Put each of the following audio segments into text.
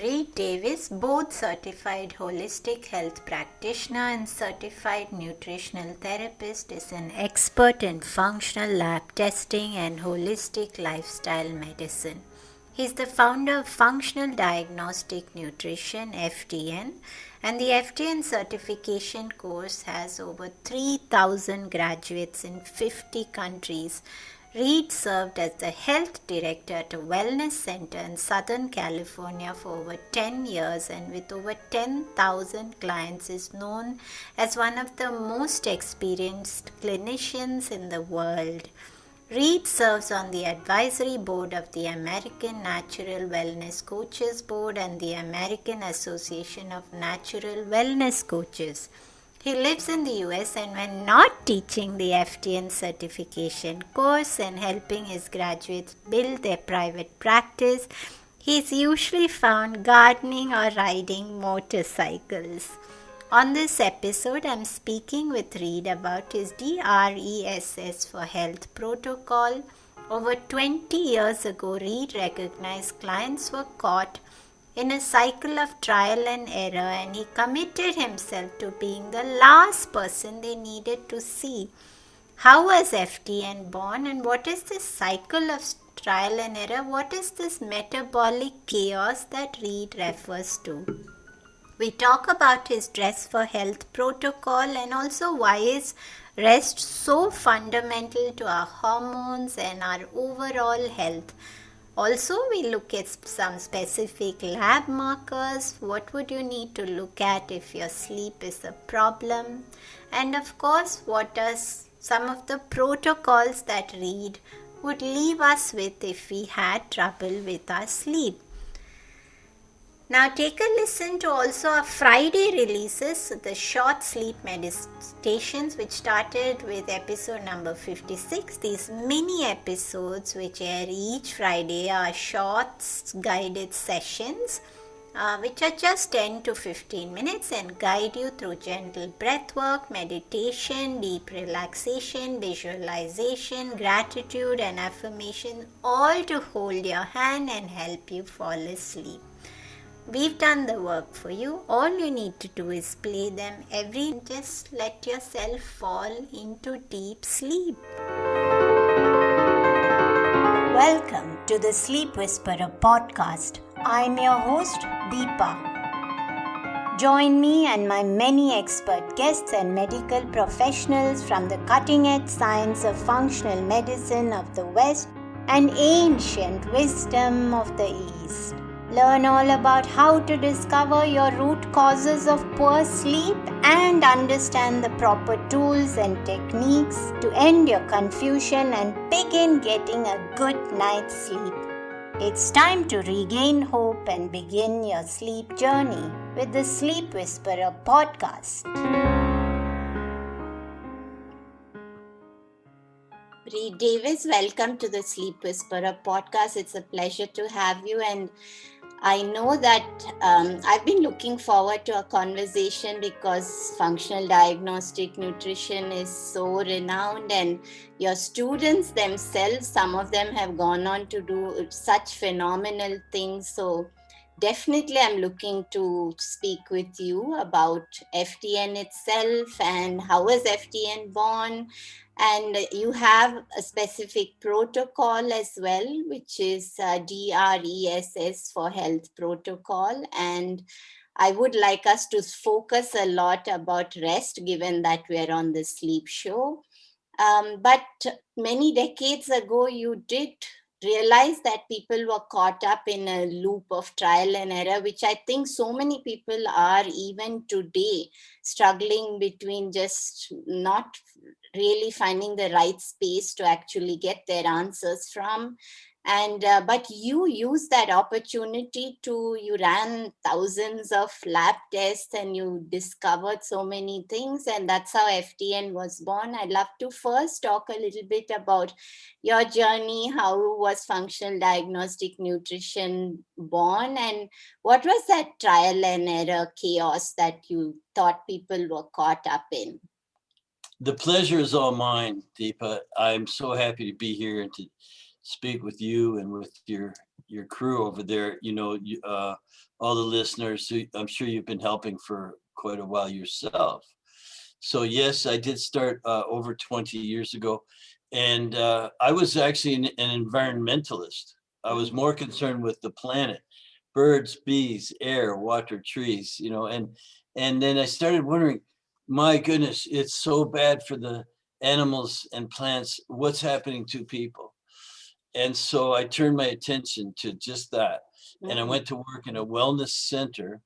Reed Davis, both Certified Holistic Health Practitioner and Certified Nutritional Therapist, is an expert in functional lab testing and holistic lifestyle medicine. He is the founder of Functional Diagnostic Nutrition (FDN), and the FDN Certification Course has over 3,000 graduates in 50 countries. Reed served as the health director at a wellness center in Southern California for over 10 years, and with over 10,000 clients is known as one of the most experienced clinicians in the world. Reed serves on the advisory board of the American Natural Wellness Coaches Board and the American Association of Natural Wellness Coaches. He lives in the US, and when not teaching the FDN certification course and helping his graduates build their private practice, he is usually found gardening or riding motorcycles. On this episode, I'm speaking with Reed about his DRESS for Health protocol. Over 20 years ago, Reed recognized clients were caught in a cycle of trial and error, and he committed himself to being the last person they needed to see. How was FDN born, and what is this cycle of trial and error? What is this metabolic chaos that Reed refers to? We talk about his Dress for Health protocol and also why is rest so fundamental to our hormones and our overall health. Also, we look at some specific lab markers. What would you need to look at if your sleep is a problem? And of course, what are some of the protocols that Reed would leave us with if we had trouble with our sleep? Now take a listen to also our Friday releases, the short sleep meditations, which started with episode number 56. These mini episodes which air each Friday are short guided sessions which are just 10 to 15 minutes and guide you through gentle breath work, meditation, deep relaxation, visualization, gratitude and affirmation, all to hold your hand and help you fall asleep. We've done the work for you. All you need to do is play them every day. Just let yourself fall into deep sleep. Welcome to the Sleep Whisperer podcast. I'm your host, Deepa. Join me and my many expert guests and medical professionals from the cutting-edge science of functional medicine of the West and ancient wisdom of the East. Learn all about how to discover your root causes of poor sleep and understand the proper tools and techniques to end your confusion and begin getting a good night's sleep. It's time to regain hope and begin your sleep journey with the Sleep Whisperer podcast. Reed Davis, welcome to the Sleep Whisperer podcast. It's a pleasure to have you, and I know that I've been looking forward to a conversation because functional diagnostic nutrition is so renowned, and your students themselves, some of them have gone on to do such phenomenal things. So definitely I'm looking to speak with you about FDN itself and how was FDN born. And you have a specific protocol as well, which is DRESS for Health protocol. And I would like us to focus a lot about rest, given that we're on the sleep show. But many decades ago, you did realize that people were caught up in a loop of trial and error, which I think so many people are even today, struggling between just not really finding the right space to actually get their answers from. And but you used that opportunity you ran thousands of lab tests and you discovered so many things, and that's how FDN was born. I'd love to first talk a little bit about your journey. How was functional diagnostic nutrition born, and what was that trial and error chaos that you thought people were caught up in? The pleasure is all mine, Deepa. I'm so happy to be here and to speak with you and with your your crew over there, all the listeners who I'm sure you've been helping for quite a while yourself. So yes, I did start over 20 years ago, and I was actually an environmentalist. I was more concerned with the planet, birds, bees, air, water, trees, and then I started wondering, my goodness, it's so bad for the animals and plants. What's happening to people? And so I turned my attention to just that. And I went to work in a wellness center,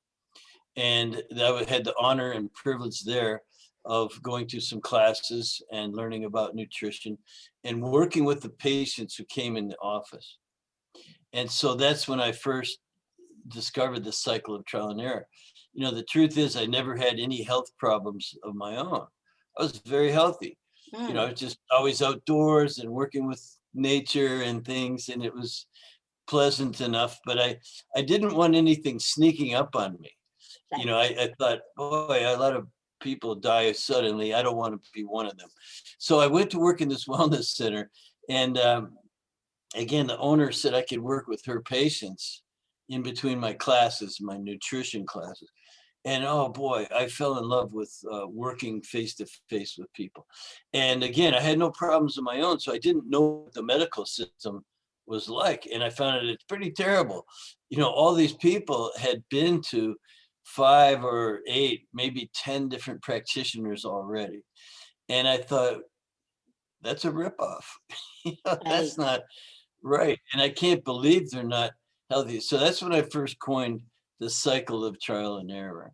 and I had the honor and privilege there of going to some classes and learning about nutrition and working with the patients who came in the office. And so that's when I first discovered the cycle of trial and error. The truth is, I never had any health problems of my own. I was very healthy. I was just always outdoors and working with nature and things, and it was pleasant enough, but I didn't want anything sneaking up on me. I thought, boy, a lot of people die suddenly. I don't want to be one of them. So I went to work in this wellness center, and again, the owner said I could work with her patients in between my classes, my nutrition classes. And oh boy, I fell in love with working face to face with people. And again, I had no problems of my own, so I didn't know what the medical system was like. And I found it's pretty terrible. All these people had been to 5 or 8, maybe 10 different practitioners already. And I thought, that's a ripoff. That's not right. And I can't believe they're not healthy. So that's when I first coined the cycle of trial and error.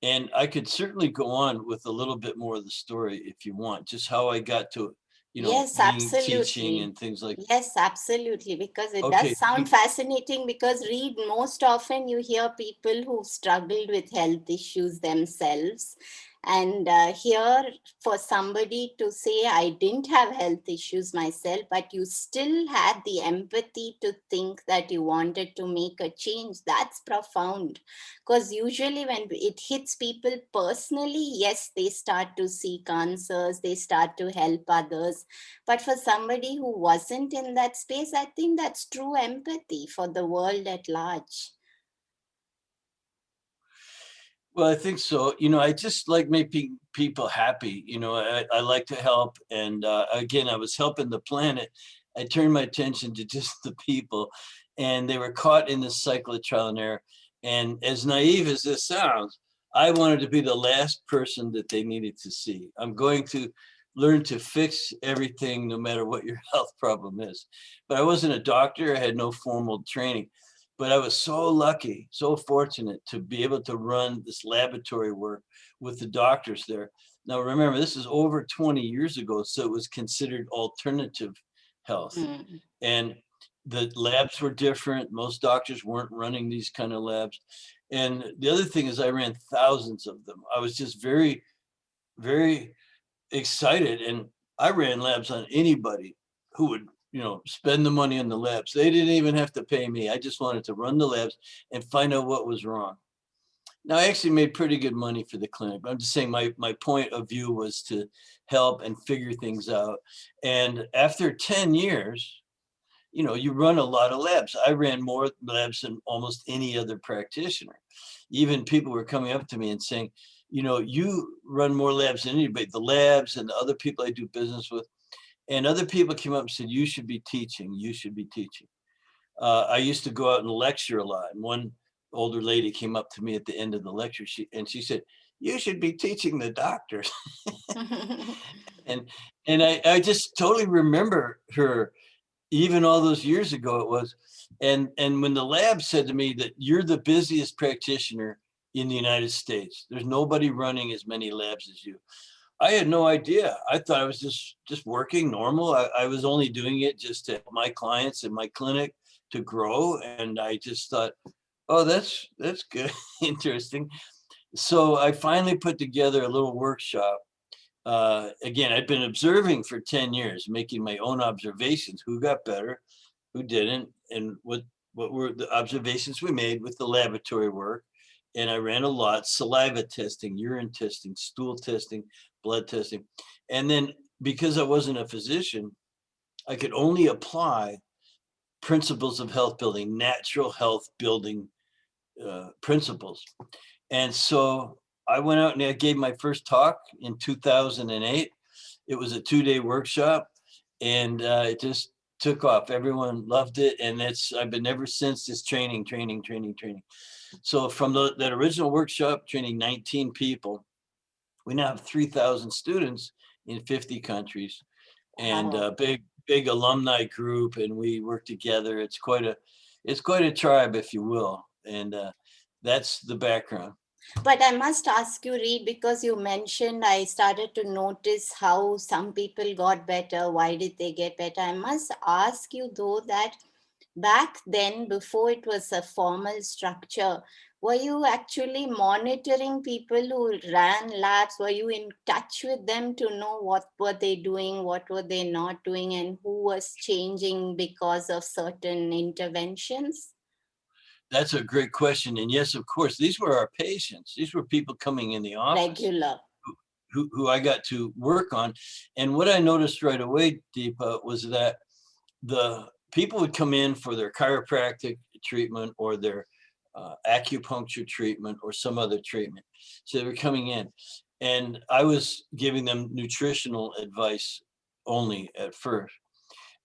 And I could certainly go on with a little bit more of the story if you want, just how I got to, Yes, being teaching absolutely. and things like. Yes, absolutely. Because it Okay. does sound fascinating. Because read, most often you hear people who've struggled with health issues themselves. And here, for somebody to say, I didn't have health issues myself, but you still had the empathy to think that you wanted to make a change, that's profound. Because usually, when it hits people personally, yes, they start to seek answers, they start to help others. But for somebody who wasn't in that space, I think that's true empathy for the world at large. Well, I think so. I just like making people happy. I like to help. And again, I was helping the planet. I turned my attention to just the people, and they were caught in this cycle of trial and error. And as naive as this sounds, I wanted to be the last person that they needed to see. I'm going to learn to fix everything, no matter what your health problem is. But I wasn't a doctor. I had no formal training. But I was so lucky, so fortunate to be able to run this laboratory work with the doctors there. Now, remember, this is over 20 years ago, so it was considered alternative health. And the labs were different. Most doctors weren't running these kind of labs. And the other thing is I ran thousands of them. I was just very, very excited. And I ran labs on anybody who would spend the money on the labs. They didn't even have to pay me. I just wanted to run the labs and find out what was wrong. Now, I actually made pretty good money for the clinic, but I'm just saying my point of view was to help and figure things out. And after 10 years, you run a lot of labs. I ran more labs than almost any other practitioner. Even people were coming up to me and saying, you run more labs than anybody, the labs and the other people I do business with. And other people came up and said, you should be teaching. You should be teaching. I used to go out and lecture a lot. And one older lady came up to me at the end of the lecture, and she said, you should be teaching the doctors. and I just totally remember her, even all those years ago it was. And when the lab said to me that you're the busiest practitioner in the United States, there's nobody running as many labs as you. I had no idea. I thought I was just working normal. I was only doing it just to help my clients and my clinic to grow. And I just thought, oh, that's good. Interesting. So I finally put together a little workshop. Again, I'd been observing for 10 years, making my own observations, who got better, who didn't, and what were the observations we made with the laboratory work. And I ran a lot, saliva testing, urine testing, stool testing, blood testing. And then because I wasn't a physician, I could only apply principles of health building, natural health building principles. And so I went out and I gave my first talk in 2008. It was a 2-day workshop, and it just took off. Everyone loved it, and I've been ever since just training. So from that original workshop, training 19 people, we now have 3,000 students in 50 countries, and Wow. a big alumni group, and we work together. It's quite a tribe, if you will, and that's the background. But I must ask you, Reed, because you mentioned I started to notice how some people got better. Why did they get better? I must ask you, though, that back then, before it was a formal structure, were you actually monitoring people who ran labs? Were you in touch with them to know what were they doing, what were they not doing, and who was changing because of certain interventions? That's a great question. And yes, of course, these were our patients. These were people coming in the office Regular. who I got to work on. And what I noticed right away, Deepa, was that the people would come in for their chiropractic treatment or their acupuncture treatment or some other treatment. So they were coming in, and I was giving them nutritional advice only at first,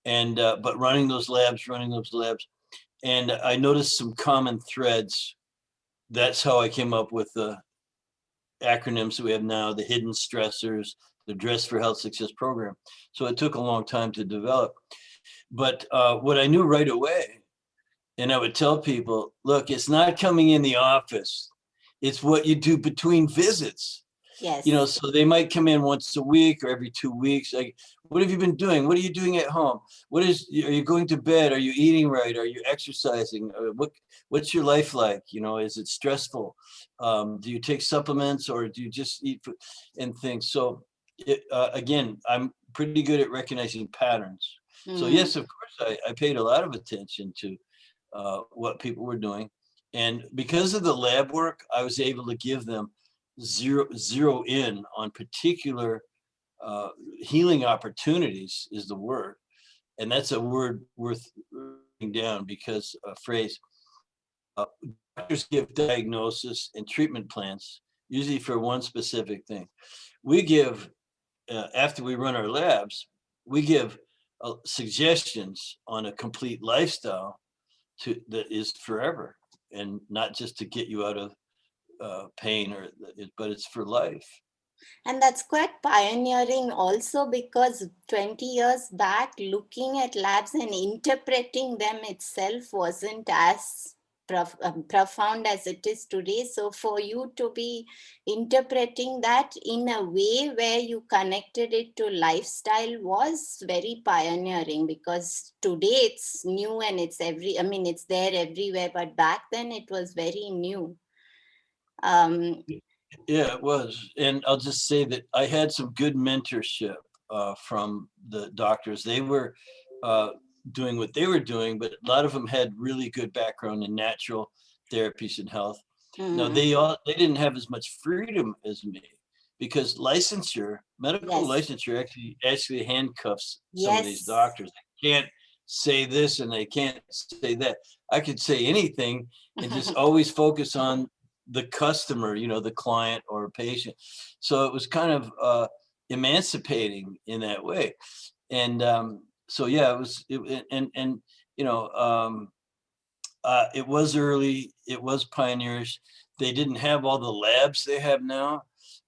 and but running those labs, and I noticed some common threads. That's how I came up with the acronyms that we have now, the hidden stressors, the Dress for Health Success program. So it took a long time to develop. But what I knew right away, and I would tell people, look, it's not coming in the office. It's what you do between visits. Yes. So they might come in once a week or every 2 weeks. Like, what have you been doing? What are you doing at home? Are you going to bed? Are you eating right? Are you exercising? What's your life like? Is it stressful? Do you take supplements or do you just eat food and things? So again, I'm pretty good at recognizing patterns. So yes, of course, I paid a lot of attention to what people were doing. And because of the lab work, I was able to give them zero in on particular healing opportunities is the word. And that's a word worth writing down, because a phrase, doctors give diagnosis and treatment plans, usually for one specific thing. We give, after we run our labs, we give suggestions on a complete lifestyle that is forever, and not just to get you out of pain, but it's for life. And that's quite pioneering also, because 20 years back, looking at labs and interpreting them itself wasn't as profound as it is today. So for you to be interpreting that in a way where you connected it to lifestyle was very pioneering, because today it's new and it's there everywhere, but back then it was very new. Yeah, it was. And I'll just say that I had some good mentorship from the doctors. They were doing what they were doing, but a lot of them had really good background in natural therapies and health. Now, they didn't have as much freedom as me, because medical Yes. licensure actually handcuffs some of these Yes. doctors. They can't say this and they can't say that. I could say anything and just always focus on the customer, the client or patient. So it was kind of emancipating in that way. And so, yeah, it was early, it was pioneerish. They didn't have all the labs they have now.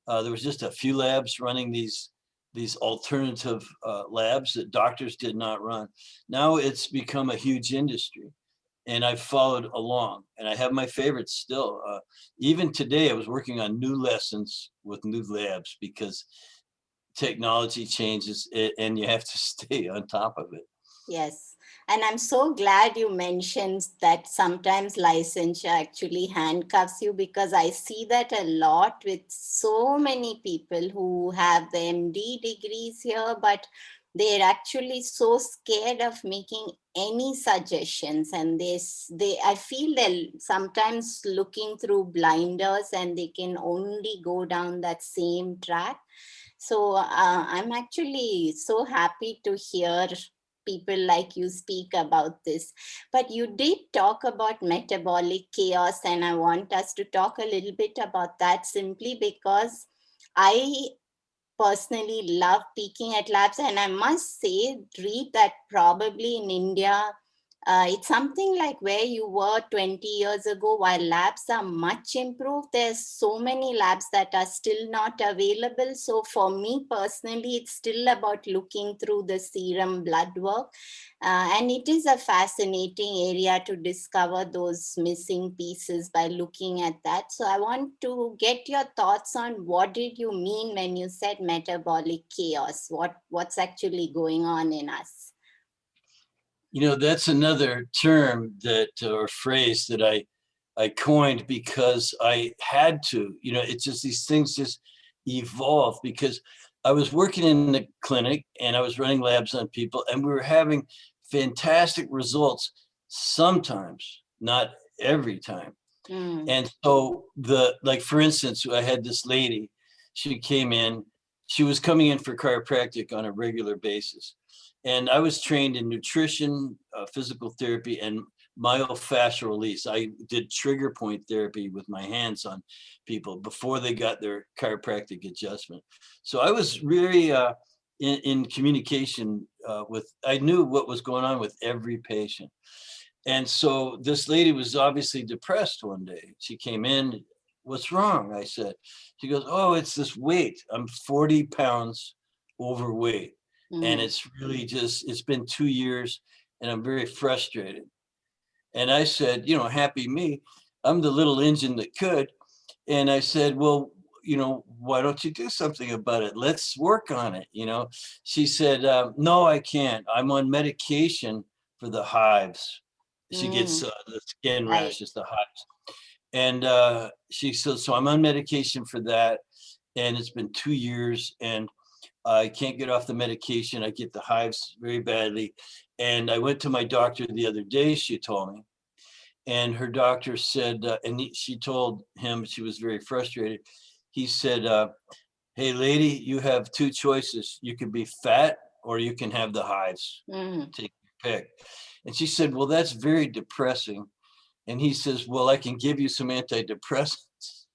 There was just a few labs running these alternative labs that doctors did not run. Now it's become a huge industry, and I've followed along, and I have my favorites still. Even today, I was working on new lessons with new labs, because technology changes and you have to stay on top of it. Yes. And I'm so glad you mentioned that sometimes licensure actually handcuffs you, because I see that a lot with so many people who have the MD degrees here, but they're actually so scared of making any suggestions. And I feel they're sometimes looking through blinders and they can only go down that same track. So I'm actually so happy to hear people like you speak about this. But you did talk about metabolic chaos, and I want us to talk a little bit about that, simply because I personally love peeking at labs. And I must say, read that probably in India, it's something like where you were 20 years ago. While labs are much improved, there's so many labs that are still not available. So for me personally, it's still about looking through the serum blood work. And it is a fascinating area to discover those missing pieces by looking at that. So I want to get your thoughts on, what did you mean when you said metabolic chaos? What's actually going on in us? You know, that's another term that, or phrase that I coined because I had to. You know, it's just these things just evolve, because I was working in the clinic and I was running labs on people, and we were having fantastic results sometimes, not every time. And so like, for instance, I had this lady, she came in, she was coming in for chiropractic on a regular basis. And I was trained in nutrition, physical therapy, and myofascial release. I did trigger point therapy with my hands on people before they got their chiropractic adjustment. So I was really in communication I knew what was going on with every patient. And so this lady was obviously depressed one day. She came in, "What's wrong?" I said. She goes, "Oh, it's this weight. I'm 40 pounds overweight. And it's really just, it's been 2 years and I'm very frustrated." And I said, you know, happy me, I'm the little engine that could. And I said, "Well, you know, why don't you do something about it? Let's work on it." You know, she said, "No, I can't. I'm on medication for the hives." She gets the skin Right. rashes, the hives. And she said, "So I'm on medication for that. And it's been 2 years and I can't get off the medication. I get the hives very badly. And I went to my doctor the other day," she told me. And her doctor said, she told him, she was very frustrated. He said, "Hey, lady, you have two choices. You can be fat or you can have the hives. Take your pick." And she said, "Well, that's very depressing." And he says, "Well, I can give you some antidepressants."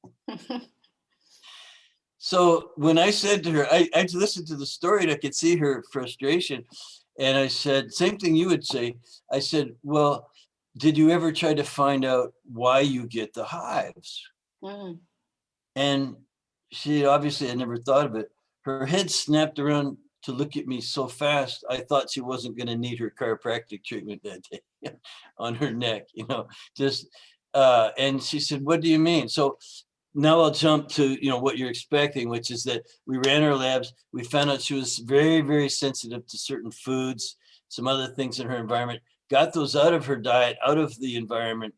So when I said to her, I listened to the story and I could see her frustration. And I said, same thing you would say. I said, "Well, did you ever try to find out why you get the hives?" And she obviously had never thought of it. Her head snapped around to look at me so fast, I thought she wasn't going to need her chiropractic treatment that day on her neck, you know, just, and she said, "What do you mean?" So now I'll jump to, you know, what you're expecting, which is that we ran our labs. We found out she was very, very sensitive to certain foods, some other things in her environment, got those out of her diet, out of the environment.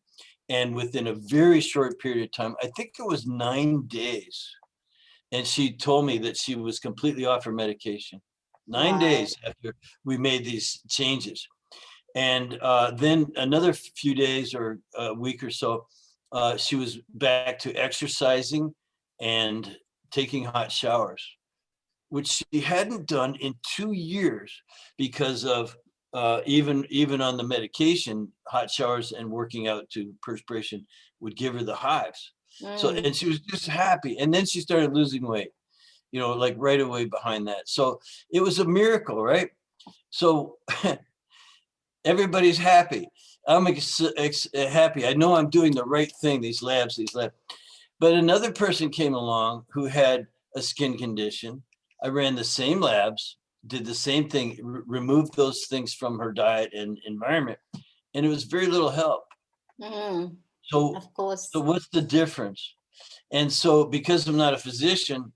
And within a very short period of time, I think it was 9 days. And she told me that she was completely off her medication. 9 days after we made these changes. And then another few days or a week or so, she was back to exercising and taking hot showers, which she hadn't done in 2 years because of even on the medication, hot showers and working out to perspiration would give her the hives. So, and she was just happy. And then she started losing weight, you know, like right away behind that. So it was a miracle, right? So everybody's happy. I'm happy. I know I'm doing the right thing, these labs. But another person came along who had a skin condition. I ran the same labs, did the same thing, removed those things from her diet and environment, and it was very little help. So, Of course. so what's the difference? And so, because I'm not a physician,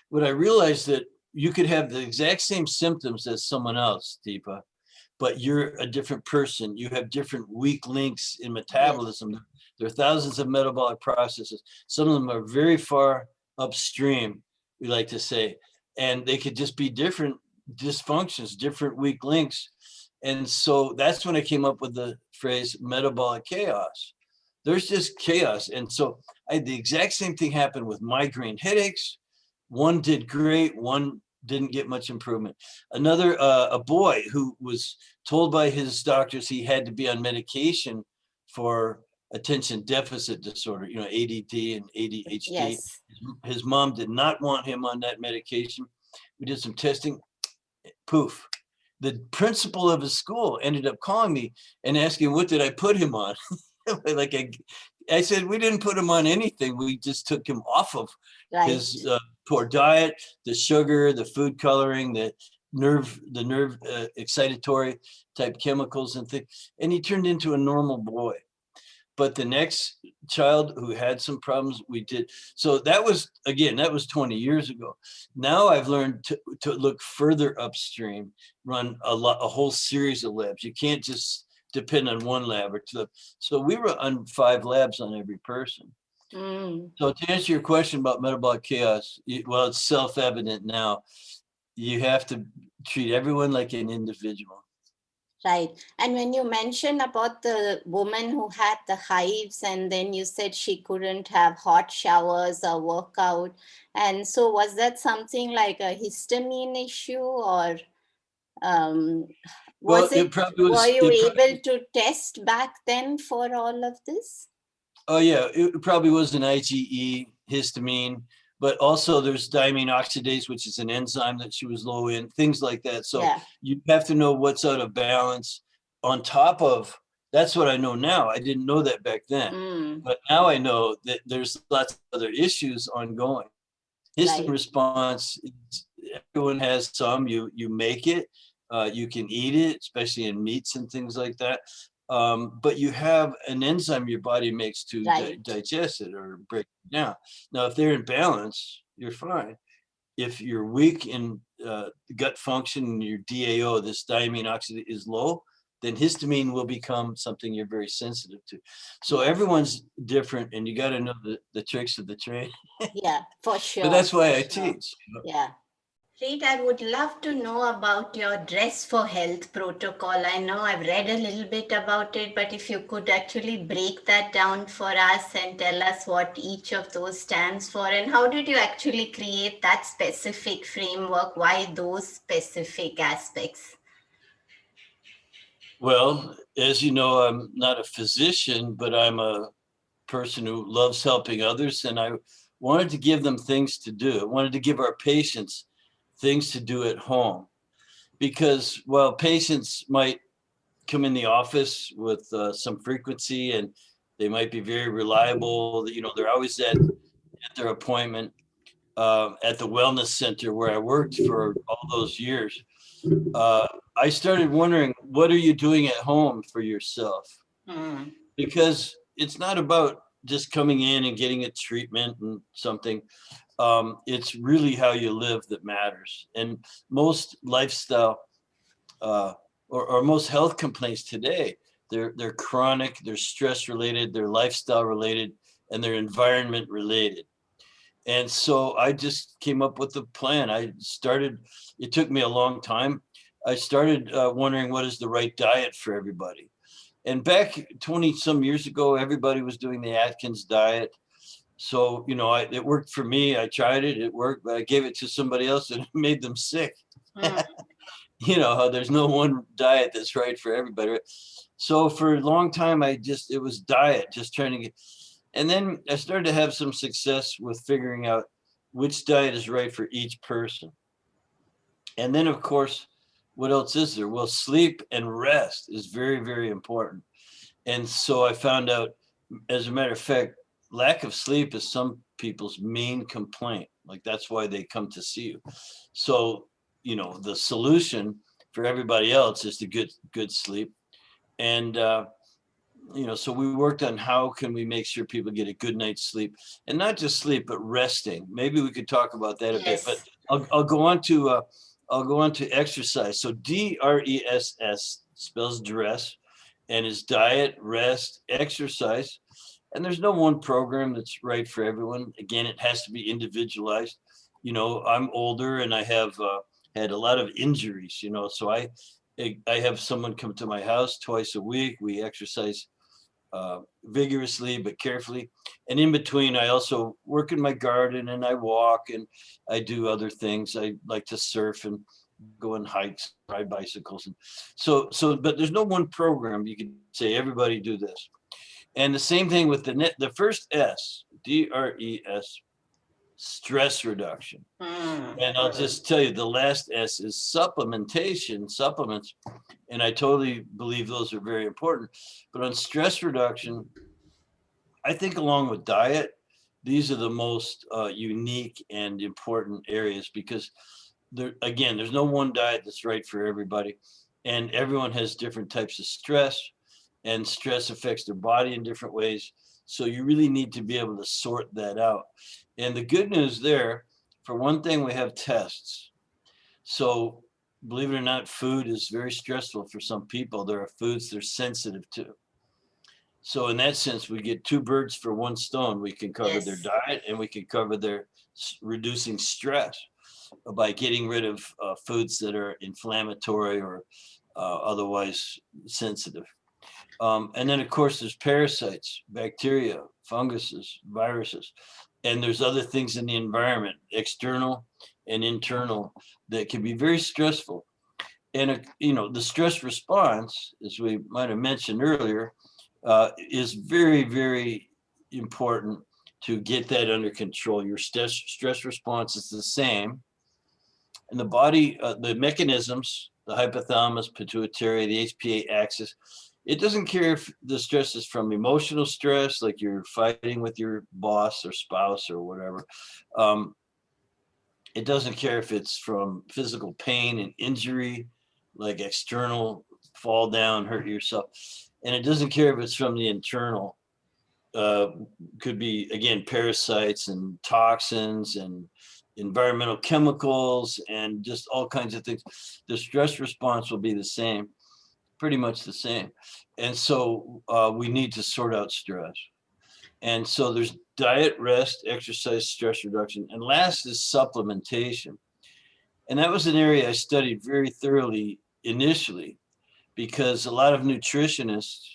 what I realized that you could have the exact same symptoms as someone else, Deepa, but you're a different person. You have different weak links in metabolism. Yes. There are thousands of metabolic processes. Some of them are very far upstream, we like to say, and they could just be different dysfunctions, different weak links. And so that's when I came up with the phrase metabolic chaos. There's just chaos. And so I had the exact same thing happen with migraine headaches. One did great, one didn't get much improvement. Another, a boy who was told by his doctors he had to be on medication for attention deficit disorder, you know, ADD and ADHD. Yes. His mom did not want him on that medication. We did some testing, poof. The principal of his school ended up calling me and asking, what did I put him on? Like I said, we didn't put him on anything. We just took him off of Right. his poor diet, the sugar, the food coloring, the nerve excitatory type chemicals and things. And he turned into a normal boy. But the next child who had some problems, we did. So that was, again, that was 20 years ago. Now I've learned to look further upstream, run a whole series of labs. You can't just depend on one lab or two. So we run 5 labs on every person. So to answer your question about metabolic chaos, well, it's self-evident now. You have to treat everyone like an individual. Right. And when you mentioned about the woman who had the hives, and then you said she couldn't have hot showers or workout. And so was that something like a histamine issue, or Well, it probably was. were you able to test back then for all of this? Oh yeah, it probably was an IgE, histamine, but also there's diamine oxidase, which is an enzyme that she was low in, things like that. So Yeah. you have to know what's out of balance. On top of, that's what I know now. I didn't know that back then, but now I know that there's lots of other issues ongoing. Histamine Right. response, everyone has some. You make it, you can eat it, especially in meats and things like that. But you have an enzyme your body makes to Right. digest it or break it down. Now, if they're in balance, you're fine. If you're weak in gut function and your DAO, this diamine oxidase, is low, then histamine will become something you're very sensitive to. So everyone's different, and you got to know the tricks of the trade. Yeah, for sure. But that's why for I sure. teach. Yeah. Reed, I would love to know about your Dress for Health protocol. I know I've read a little bit about it, but if you could actually break that down for us and tell us what each of those stands for, and how did you actually create that specific framework? Why those specific aspects? Well, as you know, I'm not a physician, but I'm a person who loves helping others, and I wanted to give them things to do. I wanted to give our patients things to do at home, because while patients might come in the office with some frequency and they might be very reliable, you know, they're always at their appointment. At the wellness center where I worked for all those years, I started wondering, what are you doing at home for yourself? Because it's not about just coming in and getting a treatment and something. It's really how you live that matters. And most lifestyle or most health complaints today, they're chronic, they're stress related, they're lifestyle related, and they're environment related. And so I just came up with a plan. It took me a long time. I started wondering, what is the right diet for everybody? And back 20 some years ago, everybody was doing the Atkins diet. So, you know, it worked for me. I tried it, it worked, but I gave it to somebody else and it made them sick. You know, there's no one diet that's right for everybody. So for a long time, it was diet, just trying to get. And then I started to have some success with figuring out which diet is right for each person. And then, of course, what else is there? Well, sleep and rest is very, very important. And so I found out, as a matter of fact, lack of sleep is some people's main complaint. Like, that's why they come to see you. So, you know, the solution for everybody else is to get good sleep. And, you know, so we worked on how can we make sure people get a good night's sleep, and not just sleep, but resting. Maybe we could talk about that a bit, but I'll go on to exercise. So DRESS spells dress, and is diet, rest, exercise. And there's no one program that's right for everyone. Again, it has to be individualized. You know, I'm older and I have had a lot of injuries, you know, so I have someone come to my house twice a week. We exercise vigorously but carefully. And in between, I also work in my garden and I walk and I do other things. I like to surf and go on hikes, ride bicycles. And but there's no one program you can say everybody do this. And the same thing with the first S, DRES, stress reduction. And I'll just tell you, the last S is supplementation, supplements. And I totally believe those are very important. But on stress reduction, I think along with diet, these are the most unique and important areas because there's no one diet that's right for everybody. And everyone has different types of stress, and stress affects their body in different ways. So you really need to be able to sort that out. And the good news there, for one thing, we have tests. So believe it or not, food is very stressful for some people. There are foods they're sensitive to. So in that sense, we get two birds for one stone. We can cover their diet and we can cover their reducing stress by getting rid of foods that are inflammatory or otherwise sensitive. And then, of course, there's parasites, bacteria, funguses, viruses, and there's other things in the environment, external and internal, that can be very stressful. And, the stress response, as we might have mentioned earlier, is very, very important to get that under control. Your stress response is the same. And the body, the mechanisms, the hypothalamus, pituitary, the HPA axis, it doesn't care if the stress is from emotional stress, like you're fighting with your boss or spouse or whatever. It doesn't care if it's from physical pain and injury, like external fall down, hurt yourself. And it doesn't care if it's from the internal. Could be, again, parasites and toxins and environmental chemicals and just all kinds of things. The stress response will be the same, pretty much the same. And so we need to sort out stress. And so there's diet, rest, exercise, stress reduction. And last is supplementation. And that was an area I studied very thoroughly initially because a lot of nutritionists,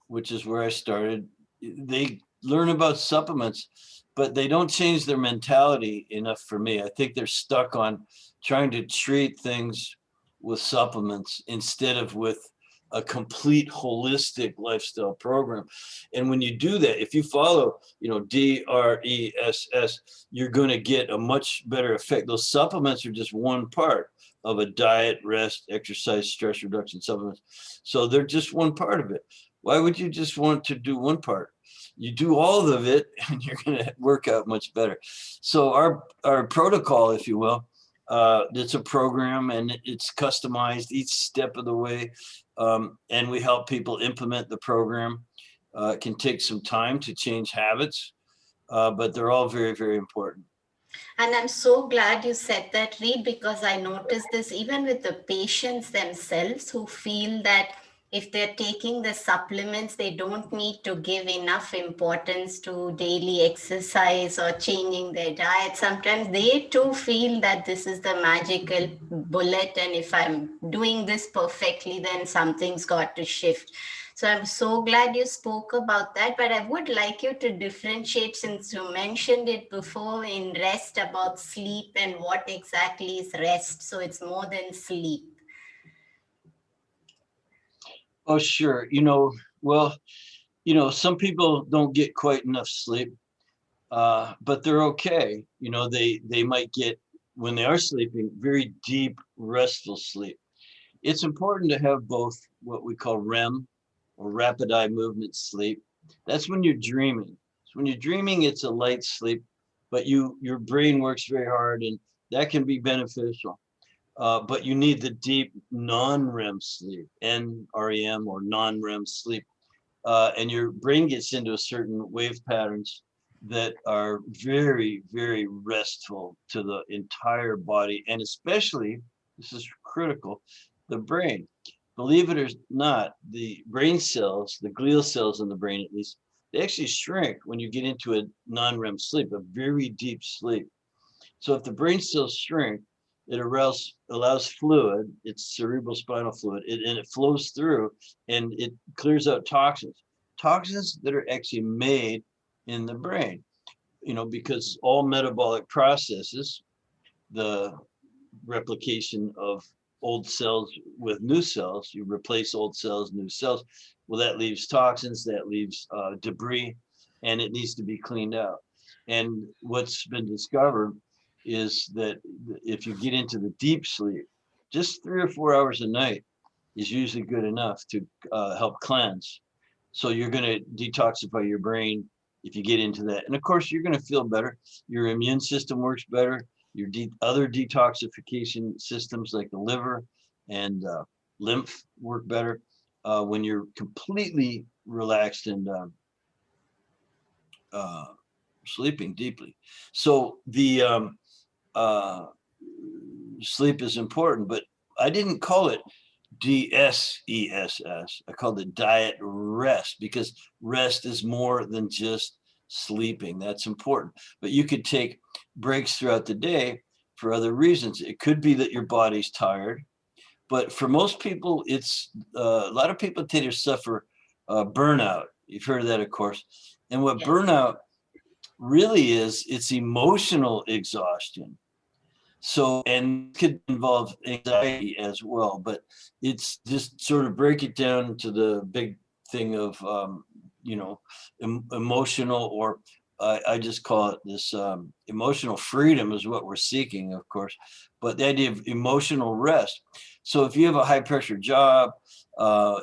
which is where I started, they learn about supplements, but they don't change their mentality enough for me. I think they're stuck on trying to treat things with supplements instead of with a complete holistic lifestyle program. And when you do that, if you follow, DRESS, you're going to get a much better effect. Those supplements are just one part of a diet, rest, exercise, stress reduction supplements. So they're just one part of it. Why would you just want to do one part? You do all of it and you're going to work out much better. So our protocol, if you will, it's a program and it's customized each step of the way. And we help people implement the program. It can take some time to change habits, but they're all very, very important. And I'm so glad you said that, Reed, because I noticed this even with the patients themselves who feel that if they're taking the supplements, they don't need to give enough importance to daily exercise or changing their diet. Sometimes they too feel that this is the magical bullet. And if I'm doing this perfectly, then something's got to shift. So I'm so glad you spoke about that, but I would like you to differentiate, since you mentioned it before in rest, about sleep and what exactly is rest. So it's more than sleep. Oh, sure. Some people don't get quite enough sleep, but they're okay. They might get, when they are sleeping, very deep, restful sleep. It's important to have both what we call REM, or rapid eye movement sleep. That's when you're dreaming. So when you're dreaming, it's a light sleep, but your brain works very hard, and that can be beneficial. But you need the deep non-REM sleep, NREM, or non-REM sleep. And your brain gets into a certain wave patterns that are very, very restful to the entire body, and especially, this is critical, the brain. Believe it or not, the brain cells, the glial cells in the brain at least, they actually shrink when you get into a non-REM sleep, a very deep sleep. So if the brain cells shrink, it allows fluid, it's cerebral spinal fluid, and it flows through and it clears out toxins. toxins that are actually made in the brain, because all metabolic processes, the replication of old cells with new cells, you replace old cells, new cells. Well, that leaves toxins, that leaves debris, and it needs to be cleaned out. And what's been discovered is that if you get into the deep sleep, just 3 or 4 hours a night is usually good enough to help cleanse. So you're going to detoxify your brain if you get into that. And of course, you're going to feel better. Your immune system works better. Your other detoxification systems like the liver and lymph work better when you're completely relaxed and sleeping deeply. So the sleep is important, but I didn't call it DSESS. I called it diet rest because rest is more than just sleeping. That's important. But you could take breaks throughout the day for other reasons. It could be that your body's tired, but for most people, it's a lot of people tend to suffer burnout. You've heard of that, of course. And what Yes. burnout really is, it's emotional exhaustion. So, and could involve anxiety as well, but it's just sort of break it down to the big thing of, emotional, or I just call it this emotional freedom is what we're seeking, of course, but the idea of emotional rest. So if you have a high pressure job,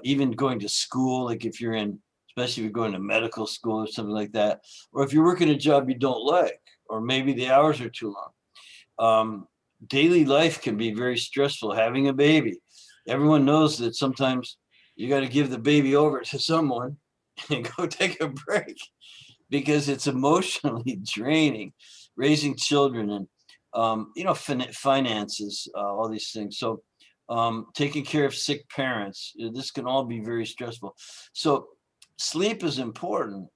even going to school, like if you're in, especially if you're going to medical school or something like that, or if you're working a job you don't like, or maybe the hours are too long. Daily life can be very stressful. Having a baby, everyone knows that sometimes you got to give the baby over to someone and go take a break because it's emotionally draining. Raising children and finances, all these things. So taking care of sick parents, this can all be very stressful. So sleep is important,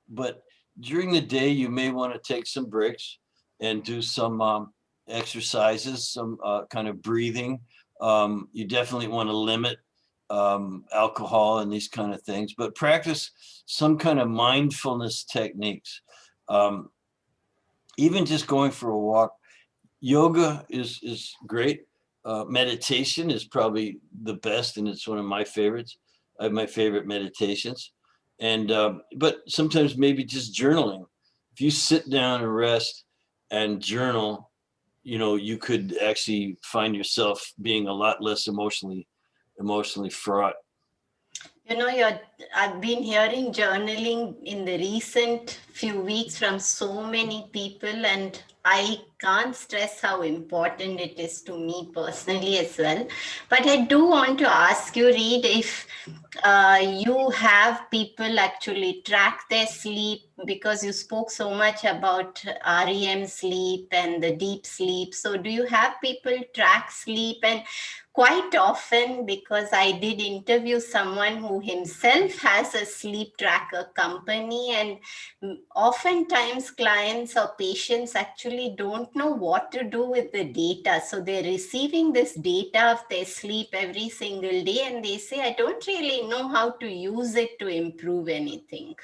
but during the day you may want to take some breaks and do some exercises, some kind of breathing. You definitely want to limit alcohol and these kind of things, but practice some kind of mindfulness techniques. Um, Even just going for a walk. Yoga is great. Meditation is probably the best, and it's one of my favorites. I have my favorite meditations, and but sometimes maybe just journaling. If you sit down and rest and journal, you could actually find yourself being a lot less emotionally fraught. I've been hearing journaling in the recent few weeks from so many people, and I can't stress how important it is to me personally as well. But I do want to ask you, Reed, if you have people actually track their sleep, because you spoke so much about REM sleep and the deep sleep. So do you have people track sleep? And quite often, because I did interview someone who himself has a sleep tracker company, and oftentimes clients or patients actually don't know what to do with the data. So they're receiving this data of their sleep every single day, and they say, I don't really know how to use it to improve anything.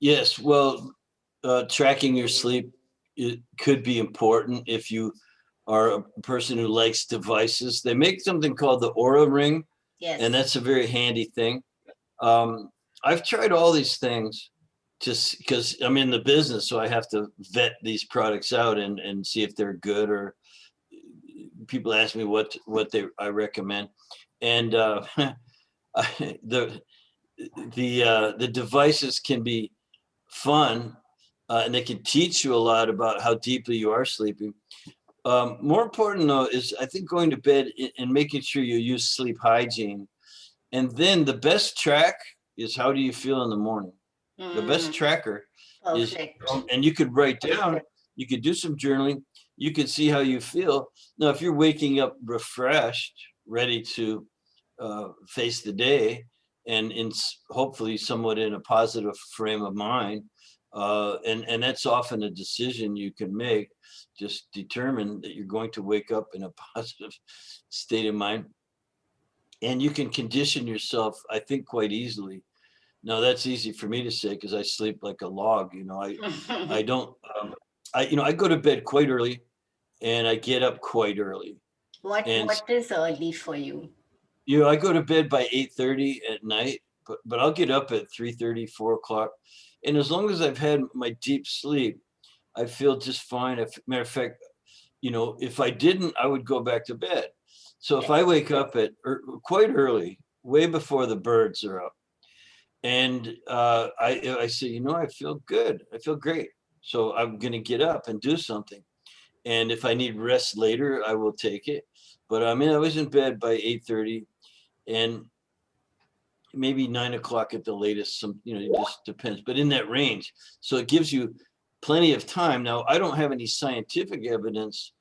Yes, well, tracking your sleep, it could be important if you are a person who likes devices. They make something called the Aura Ring, Yes. and that's a very handy thing. I've tried all these things just because I'm in the business, so I have to vet these products out and see if they're good, or people ask me what I recommend. And the the devices can be fun, and they can teach you a lot about how deeply you are sleeping. More important though is, I think, going to bed and making sure you use sleep hygiene. And then the best track is, how do you feel in the morning? The best tracker is, Perfect. and you could write down, you could do some journaling, you could see how you feel. Now, if you're waking up refreshed, ready to face the day, and hopefully somewhat in a positive frame of mind, and that's often a decision you can make. Just determine that you're going to wake up in a positive state of mind. And you can condition yourself, I think, quite easily. Now that's easy for me to say because I sleep like a log. I don't. I go to bed quite early, and I get up quite early. And What is early for you? I go to bed by 8:30 at night, but I'll get up at 3:30, 4 o'clock, and as long as I've had my deep sleep, I feel just fine. Matter of fact, if I didn't, I would go back to bed. So if I wake up at quite early, way before the birds are up, and I say, I feel good, I feel great, so I'm going to get up and do something. And if I need rest later, I will take it. But I mean, I was in bed by 8:30, and maybe 9 o'clock at the latest. It just depends, but in that range. So it gives you plenty of time. Now, I don't have any scientific evidence,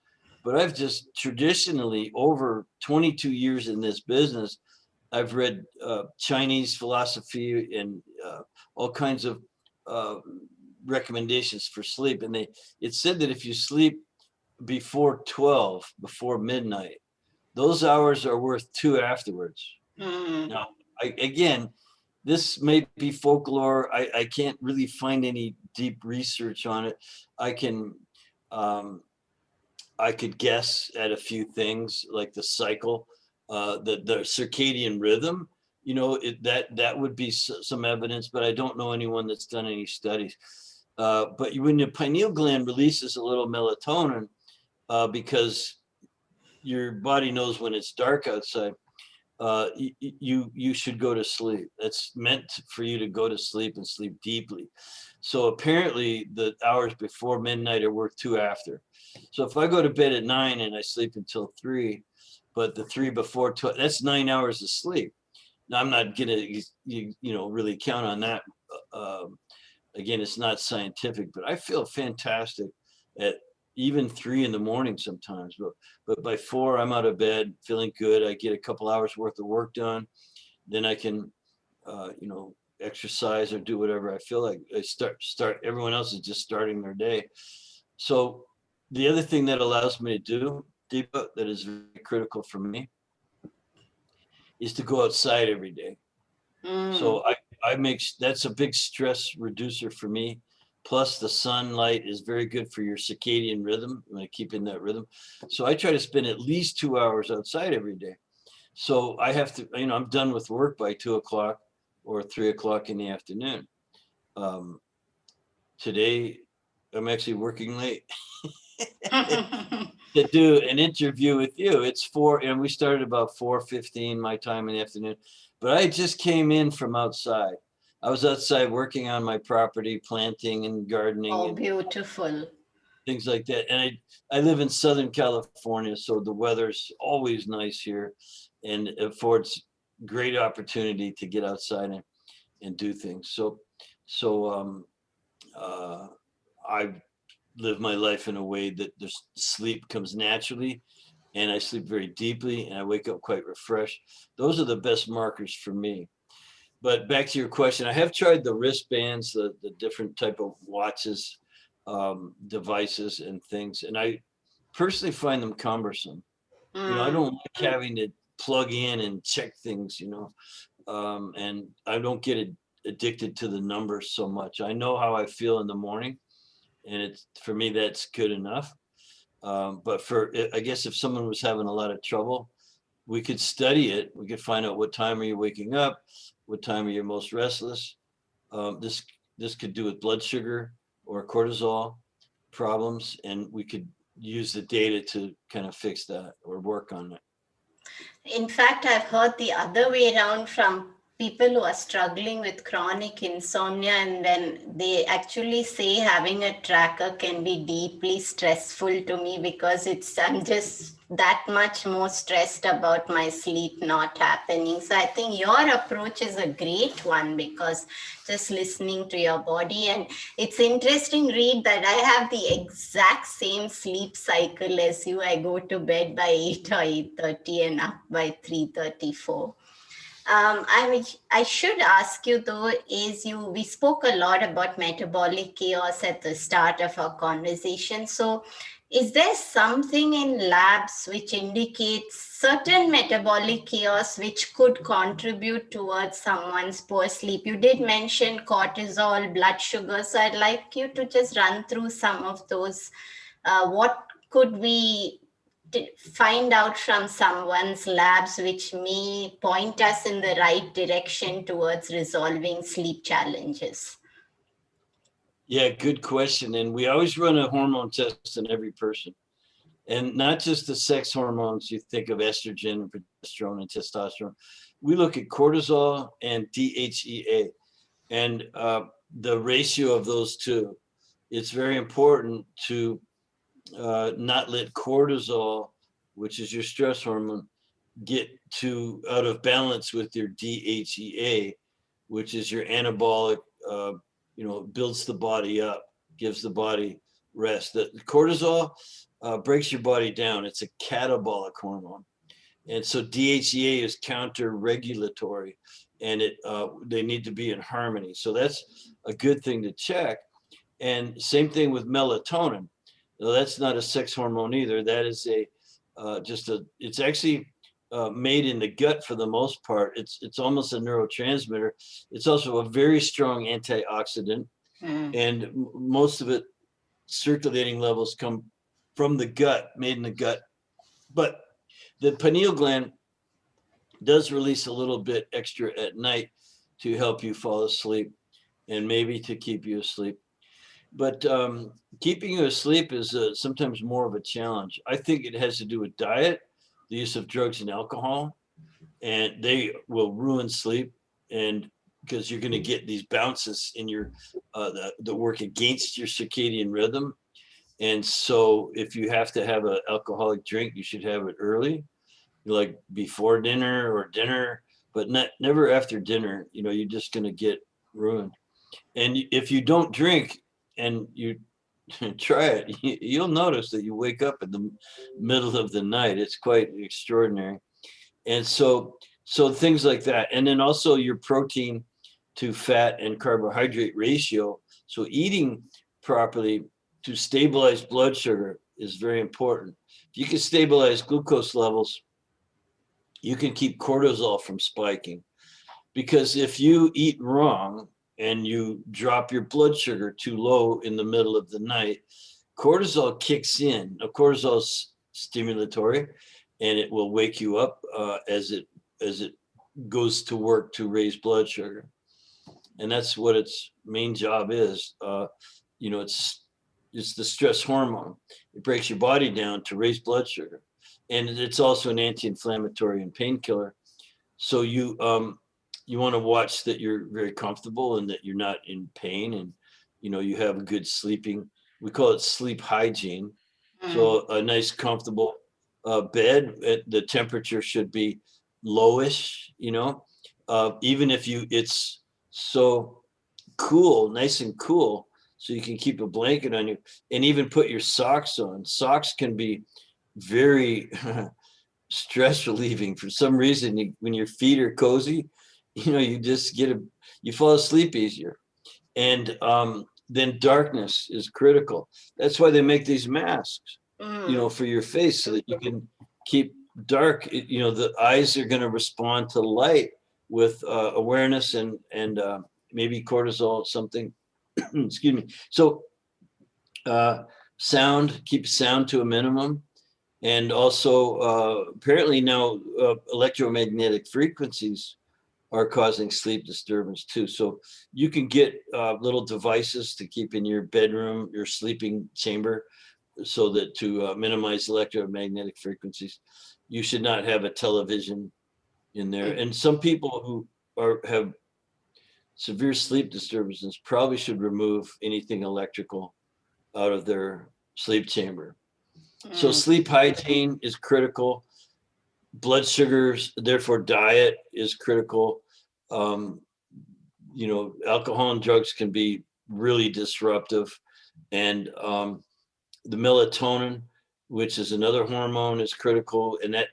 but I've just traditionally, over 22 years in this business, I've read Chinese philosophy and all kinds of uh, recommendations for sleep. And it said that if you sleep before 12, before midnight, those hours are worth 2 afterwards. Mm. Now, again, this may be folklore. I can't really find any deep research on it. I can, I could guess at a few things like the cycle, the circadian rhythm. That would be some evidence, but I don't know anyone that's done any studies. But when the pineal gland releases a little melatonin, because your body knows when it's dark outside, you should go to sleep. That's meant for you to go to sleep and sleep deeply. So apparently the hours before midnight are worth 2 after. So if I go to bed at 9 and I sleep until 3, but the 3 before 12, that's 9 hours of sleep. Now I'm not gonna really count on that. Again, it's not scientific, but I feel fantastic at even 3 in the morning sometimes. But by 4, I'm out of bed, feeling good. I get a couple hours worth of work done. Then I can, exercise or do whatever I feel like. I start. Everyone else is just starting their day. So the other thing that allows me to do, Deepa, that is very critical for me, is to go outside every day. So I make that's a big stress reducer for me. Plus, the sunlight is very good for your circadian rhythm. I'm going to keep in that rhythm. So I try to spend at least 2 hours outside every day. So I have to, I'm done with work by 2 o'clock or 3 o'clock in the afternoon. Today, I'm actually working late to do an interview with you. It's 4, and we started about 4:15 my time in the afternoon. But I just came in from outside. I was outside working on my property, planting and gardening Oh, and beautiful. things like that. And I live in Southern California, so the weather's always nice here, and it affords great opportunity to get outside and do things. So I live my life in a way that the sleep comes naturally, and I sleep very deeply, and I wake up quite refreshed. Those are the best markers for me. But back to your question, I have tried the wristbands, the different type of watches, devices and things, and I personally find them cumbersome. I don't like having to plug in and check things, and I don't get addicted to the numbers so much. I know how I feel in the morning, and it's for me that's good enough. But I guess if someone was having a lot of trouble, we could study it. We could find out what time are you waking up, what time are you most restless. This could do with blood sugar or cortisol problems, and we could use the data to kind of fix that or work on it. In fact, I've heard the other way around from people who are struggling with chronic insomnia, and then they actually say having a tracker can be deeply stressful to me because I'm just that much more stressed about my sleep not happening. So I think your approach is a great one because just listening to your body. And it's interesting, Reed, that I have the exact same sleep cycle as you. I go to bed by 8 or 8:30 and up by 3:34. I should ask you though, we spoke a lot about metabolic chaos at the start of our conversation. So Is there something in labs which indicates certain metabolic chaos which could contribute towards someone's poor sleep? You did mention cortisol, blood sugar, so I'd like you to just run through some of those. What could we find out from someone's labs which may point us in the right direction towards resolving sleep challenges? Yeah, good question. And we always run a hormone test in every person. And not just the sex hormones, you think of estrogen and progesterone and testosterone. We look at cortisol and DHEA and the ratio of those two. It's very important to not let cortisol, which is your stress hormone, get out of balance with your DHEA, which is your anabolic, builds the body up, gives the body rest. The cortisol breaks your body down. It's a catabolic hormone. And so DHEA is counter-regulatory, and they need to be in harmony. So that's a good thing to check. And same thing with melatonin. Now, that's not a sex hormone either. That is it's actually made in the gut for the most part. It's almost a neurotransmitter. It's also a very strong antioxidant, and most of it circulating levels come from the gut, made in the gut. But the pineal gland does release a little bit extra at night to help you fall asleep and maybe to keep you asleep. But keeping you asleep is sometimes more of a challenge. I think it has to do with diet, the use of drugs and alcohol, and they will ruin sleep. And because you're going to get these bounces in your that work against your circadian rhythm. And so if you have to have an alcoholic drink, you should have it early, like before dinner or dinner, but never after dinner. You're just going to get ruined. And if you don't drink and you try it, you'll notice that you wake up in the middle of the night. It's quite extraordinary. And so things like that. And then also your protein to fat and carbohydrate ratio. So eating properly to stabilize blood sugar is very important. If you can stabilize glucose levels, you can keep cortisol from spiking. Because if you eat wrong and you drop your blood sugar too low in the middle of the night, cortisol kicks in. Now, cortisol is stimulatory, and it will wake you up as it goes to work to raise blood sugar. And that's what its main job is. It's the stress hormone. It breaks your body down to raise blood sugar. And it's also an anti-inflammatory and painkiller. So you want to watch that you're very comfortable and that you're not in pain, and you have a good sleeping. We call it sleep hygiene. So a nice comfortable bed. The temperature should be lowish. Even if it's so cool, nice and cool, so you can keep a blanket on you, and even put your socks on. Socks can be very stress relieving. For some reason, when your feet are cozy, you just you fall asleep easier. And then darkness is critical. That's why they make these masks, for your face, so that you can keep dark. The eyes are going to respond to light with awareness and maybe cortisol, something. Excuse me. So keep sound to a minimum. And also, apparently now, electromagnetic frequencies are causing sleep disturbance too. So you can get little devices to keep in your bedroom, your sleeping chamber, so that to minimize electromagnetic frequencies. You should not have a television in there. And some people who have severe sleep disturbances probably should remove anything electrical out of their sleep chamber. So sleep hygiene is critical. Blood sugars, therefore diet is critical. Alcohol and drugs can be really disruptive. And the melatonin, which is another hormone, is critical. And that,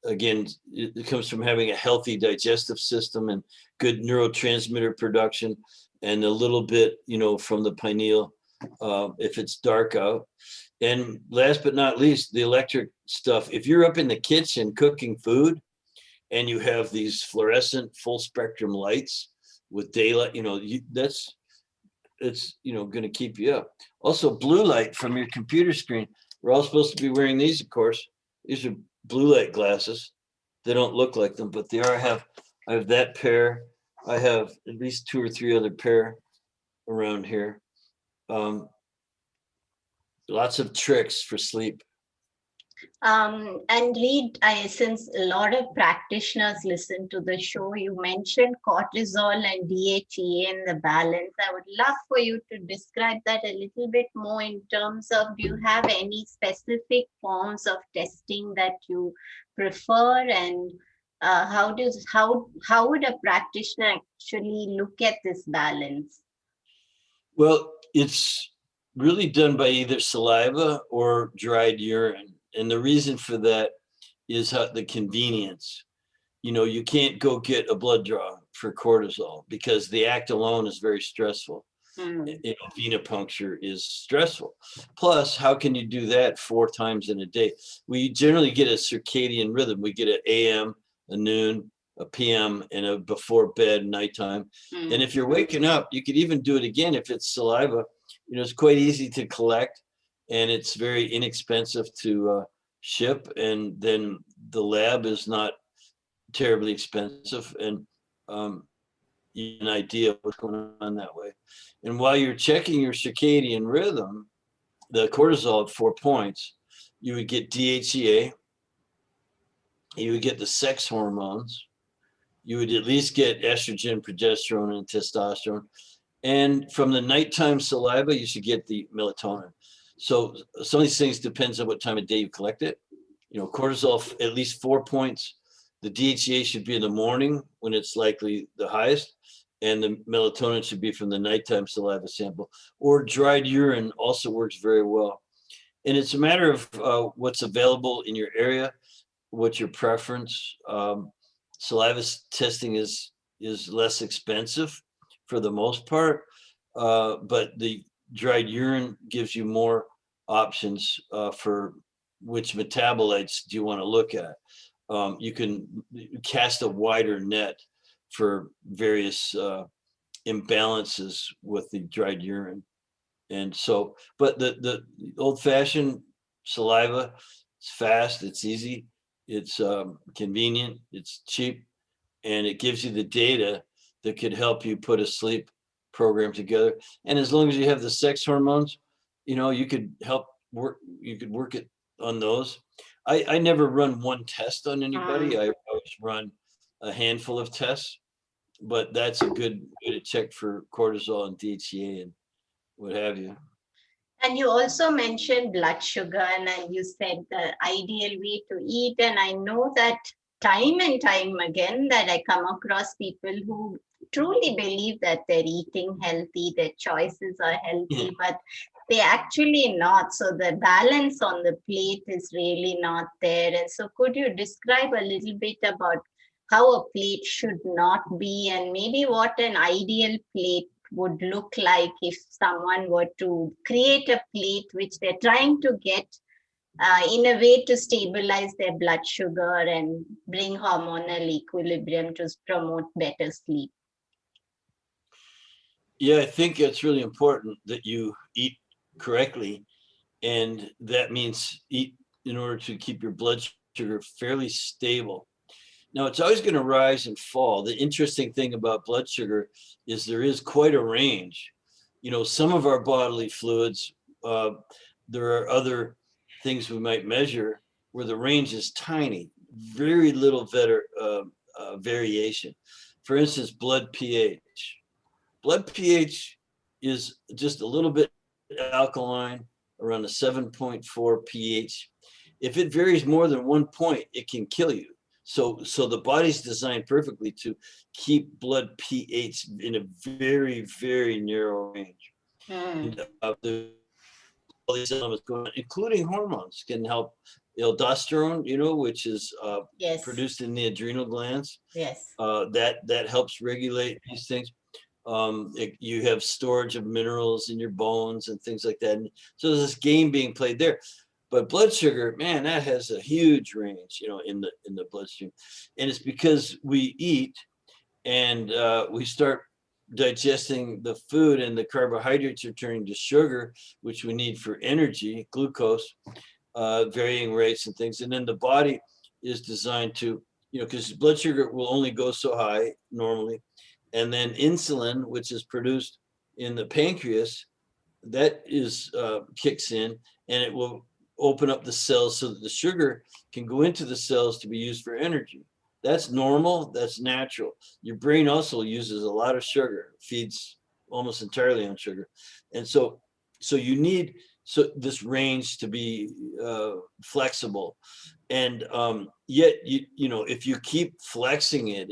again, it comes from having a healthy digestive system and good neurotransmitter production, and a little bit, from the pineal if it's dark out. And last but not least, the electric stuff. If you're up in the kitchen cooking food and you have these fluorescent full spectrum lights with daylight, it's going to keep you up. Also, blue light from your computer screen. We're all supposed to be wearing these, of course. These are blue light glasses. They don't look like them, but they are. I have that pair. I have at least 2 or 3 other pair around here. Lots of tricks for sleep. And Reed, since a lot of practitioners listen to the show, you mentioned cortisol and DHEA in the balance. I would love for you to describe that a little bit more in terms of, do you have any specific forms of testing that you prefer, and how would a practitioner actually look at this balance? Well, it's really done by either saliva or dried urine. And the reason for that is the convenience. You can't go get a blood draw for cortisol because the act alone is very stressful. Venipuncture is stressful. Plus, how can you do that 4 times in a day? We generally get a circadian rhythm. We get an AM, a noon, a PM, and a before bed, nighttime. And if you're waking up, you could even do it again if it's saliva. It's quite easy to collect, and it's very inexpensive to ship. And then the lab is not terribly expensive, and you have an idea of what's going on that way. And while you're checking your circadian rhythm, the cortisol at 4 points, you would get DHEA, you would get the sex hormones, you would at least get estrogen, progesterone, and testosterone. And from the nighttime saliva, you should get the melatonin. So some of these things depends on what time of day you collect it. Cortisol at least 4 points. The DHEA should be in the morning when it's likely the highest, and the melatonin should be from the nighttime saliva sample. Or dried urine also works very well. And it's a matter of what's available in your area, what's your preference. Saliva testing is less expensive for the most part, but the dried urine gives you more options for which metabolites do you want to look at. You can cast a wider net for various imbalances with the dried urine. And so, but the old-fashioned saliva, it's fast, it's easy, it's convenient, it's cheap, and it gives you the data that could help you put a sleep program together. And as long as you have the sex hormones, you could work it on those. I never run one test on anybody. I always run a handful of tests, but that's a good way to check for cortisol and DHEA and what have you. And you also mentioned blood sugar, and you said the ideal way to eat. And I know that time and time again that I come across people who truly believe that they're eating healthy, their choices are healthy, but they actually not. So the balance on the plate is really not there. And so could you describe a little bit about how a plate should not be, and maybe what an ideal plate would look like if someone were to create a plate which they're trying to get in a way to stabilize their blood sugar and bring hormonal equilibrium to promote better sleep? Yeah, I think it's really important that you eat correctly, and that means eat in order to keep your blood sugar fairly stable. Now, it's always going to rise and fall. The interesting thing about blood sugar is there is quite a range. Some of our bodily fluids, there are other things we might measure where the range is tiny, very little variation. For instance, blood pH. Blood pH is just a little bit alkaline, around a 7.4 pH. If it varies more than 1 point, it can kill you. So the body's designed perfectly to keep blood pH in a very, very narrow range. And, all these elements going on, including hormones, can help. Aldosterone, which is Yes. produced in the adrenal glands. Yes. That helps regulate these things. You have storage of minerals in your bones and things like that. And so there's this game being played there. But blood sugar, man, that has a huge range, in the bloodstream. And it's because we eat and we start digesting the food, and the carbohydrates are turning to sugar, which we need for energy, glucose, varying rates and things. And then the body is designed to, because blood sugar will only go so high normally. And then insulin, which is produced in the pancreas, that is kicks in, and it will open up the cells so that the sugar can go into the cells to be used for energy. That's normal, that's natural. Your brain also uses a lot of sugar, feeds almost entirely on sugar. And so you need this range to be flexible. And yet, if you keep flexing it,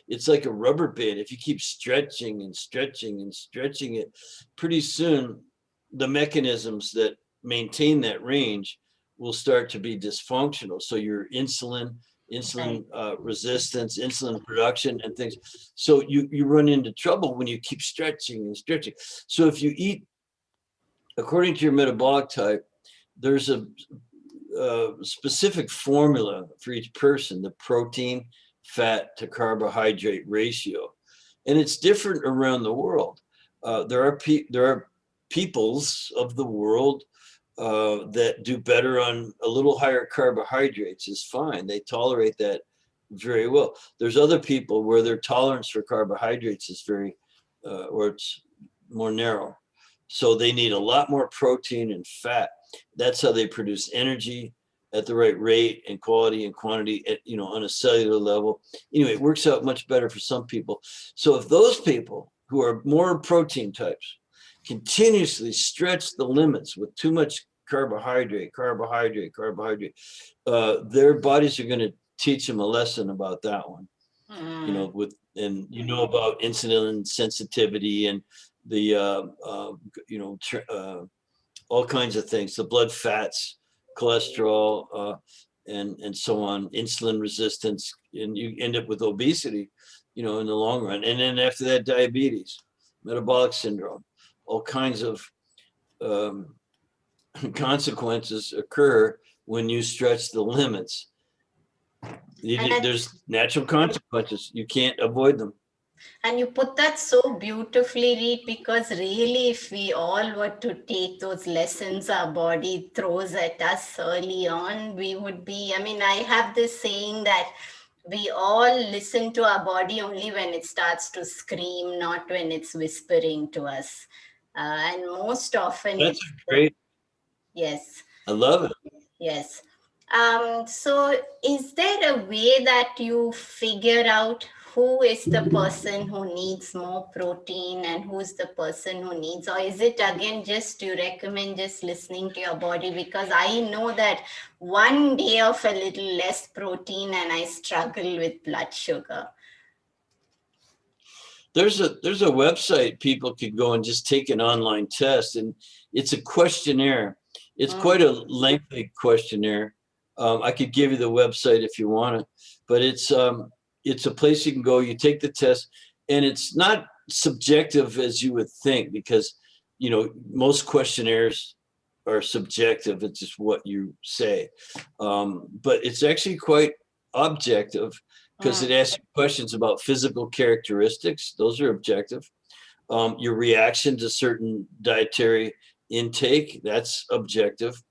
it's like a rubber band. If you keep stretching and stretching and stretching it, pretty soon the mechanisms that maintain that range will start to be dysfunctional. So your insulin resistance, insulin production, and things. So you run into trouble when you keep stretching and stretching. So if you eat according to your metabolic type, there's a specific formula for each person, the protein, fat to carbohydrate ratio. And it's different around the world. There are peoples of the world that do better on a little higher carbohydrates is fine. They tolerate that very well. There's other people where their tolerance for carbohydrates is or it's more narrow. So they need a lot more protein and fat. That's how they produce energy at the right rate and quality and quantity on a cellular level. Anyway, it works out much better for some people. So if those people who are more protein types continuously stretch the limits with too much carbohydrate, their bodies are going to teach them a lesson about that one. About insulin sensitivity and the all kinds of things, the blood fats, cholesterol, and so on, insulin resistance, and you end up with obesity, in the long run. And then after that, diabetes, metabolic syndrome, all kinds of consequences occur when you stretch the limits. There's natural consequences. You can't avoid them. And you put that so beautifully, Reed, because really, if we all were to take those lessons our body throws at us early on, we would be, I have this saying that we all listen to our body only when it starts to scream, not when it's whispering to us. And most often That's great. Yes. I love it. Yes. So is there a way that you figure out who is the person who needs more protein and who's the person who needs, or is it again just you recommend just listening to your body? Because I know that one day of a little less protein and I struggle with blood sugar. There's a website people can go and just take an online test, and it's a questionnaire. It's quite a lengthy questionnaire. I could give you the website if you want it, but it's a place you can go. You take the test, and it's not subjective as you would think, because most questionnaires are subjective. It's just what you say, but it's actually quite objective, because it asks you questions about physical characteristics. Those are objective. Your reaction to certain dietary intake, that's objective.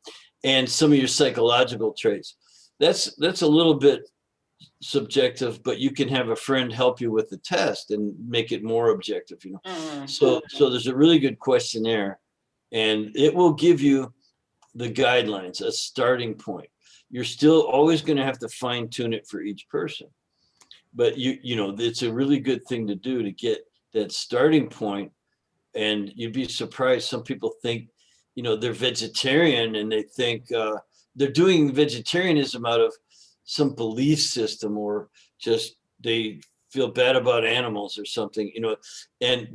And some of your psychological traits. That's a little bit subjective, but you can have a friend help you with the test and make it more objective, So there's a really good questionnaire, and it will give you the guidelines, a starting point. You're still always going to have to fine tune it for each person. But it's a really good thing to do to get that starting point. And you'd be surprised. Some people think, they're vegetarian, and they think they're doing vegetarianism out of some belief system, or just they feel bad about animals or something,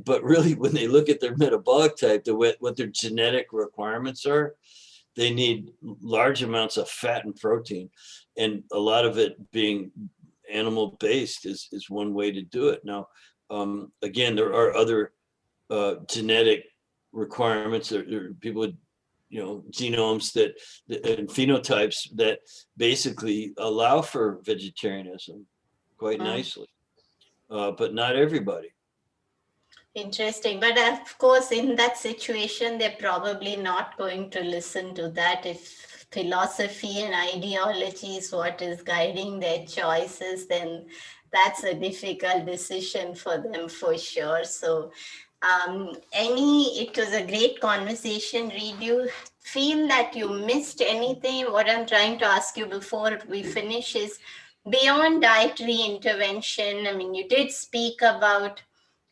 but really when they look at their metabolic type, what their genetic requirements are, they need large amounts of fat and protein, and a lot of it being animal based is one way to do it. Now, again, there are other genetic requirements. There are people with, genomes and phenotypes that basically allow for vegetarianism quite nicely, but not everybody. Interesting. But of course, in that situation, they're probably not going to listen to that. If philosophy and ideology is what is guiding their choices, then that's a difficult decision for them for sure. So, it was a great conversation. Reed, do you feel that you missed anything? What I'm trying to ask you before we finish is, beyond dietary intervention, I mean, you did speak about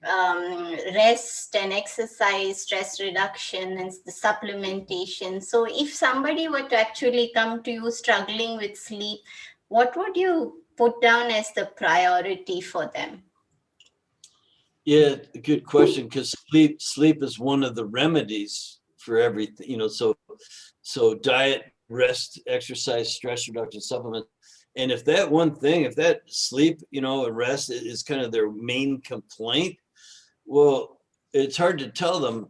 rest and exercise, stress reduction, and the supplementation. So if somebody were to actually come to you struggling with sleep, what would you put down as the priority for them? Yeah, good question, because sleep is one of the remedies for everything, so diet, rest, exercise, stress reduction, supplement. And if that sleep, and rest is kind of their main complaint, well, it's hard to tell them,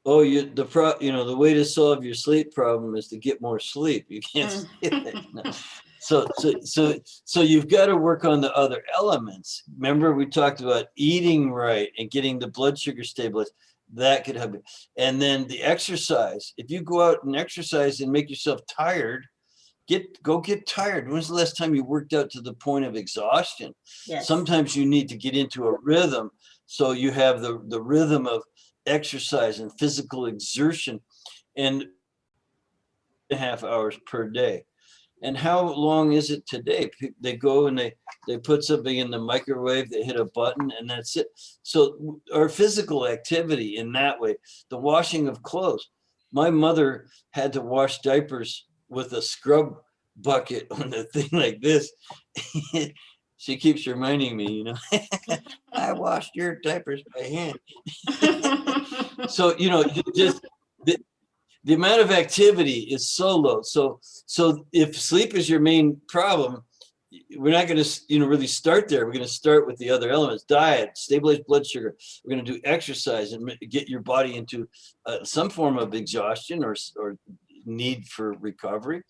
oh, the way to solve your sleep problem is to get more sleep. You can't say that. No. So you've got to work on the other elements. Remember, we talked about eating right and getting the blood sugar stabilized. That could help you. And then the exercise. If you go out and exercise and make yourself tired, go get tired. When's the last time you worked out to the point of exhaustion? Yes. Sometimes you need to get into a rhythm. So you have the rhythm of exercise and physical exertion, and 1.5 hours per day. And how long is it today? They go and they put something in the microwave, they hit a button, and that's it. So our physical activity in that way, the washing of clothes. My mother had to wash diapers with a scrub bucket on a thing like this. She keeps reminding me, I washed your diapers by hand. So, just the amount of activity is so low. So if sleep is your main problem, we're not going to, really start there. We're going to start with the other elements: diet, stabilize blood sugar. We're going to do exercise and get your body into some form of exhaustion or need for recovery.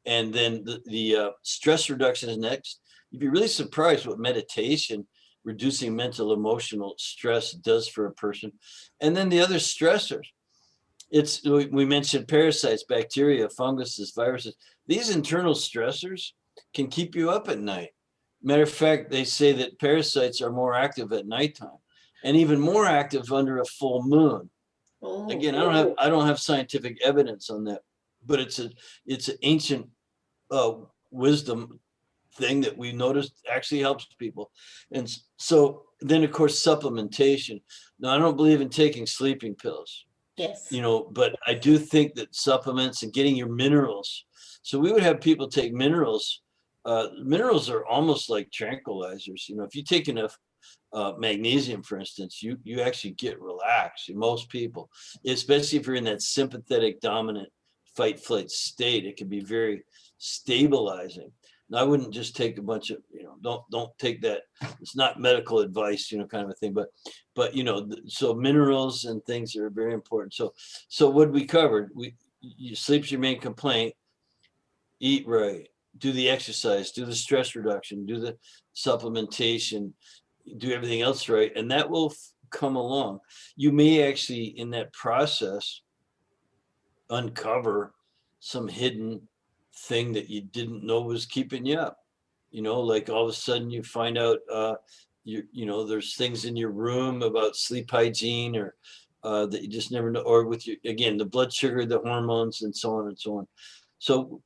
And then the stress reduction is next. You'd be really surprised what meditation, reducing mental emotional stress, does for a person. And then the other stressors. We mentioned parasites, bacteria, funguses, viruses. These internal stressors can keep you up at night. Matter of fact, they say that parasites are more active at nighttime and even more active under a full moon. Oh. Again, I don't have scientific evidence on that, but it's an ancient wisdom thing that we noticed actually helps people. And so then, of course, supplementation. Now, I don't believe in taking sleeping pills. Yes. But I do think that supplements and getting your minerals. So we would have people take minerals. Minerals are almost like tranquilizers. If you take enough magnesium, for instance, you actually get relaxed. Most people, especially if you're in that sympathetic dominant fight flight state, it can be very stabilizing. Now, I wouldn't just take a bunch of, don't take that. It's not medical advice, kind of a thing. But so minerals and things are very important. So what we covered, sleep's your main complaint. Eat right, do the exercise, do the stress reduction, do the supplementation, do everything else right, and that will come along. You may actually, in that process, uncover some hidden thing that you didn't know was keeping you up. Like all of a sudden you find out there's things in your room about sleep hygiene or that you just never know, or with the blood sugar, the hormones, and so on and so on. So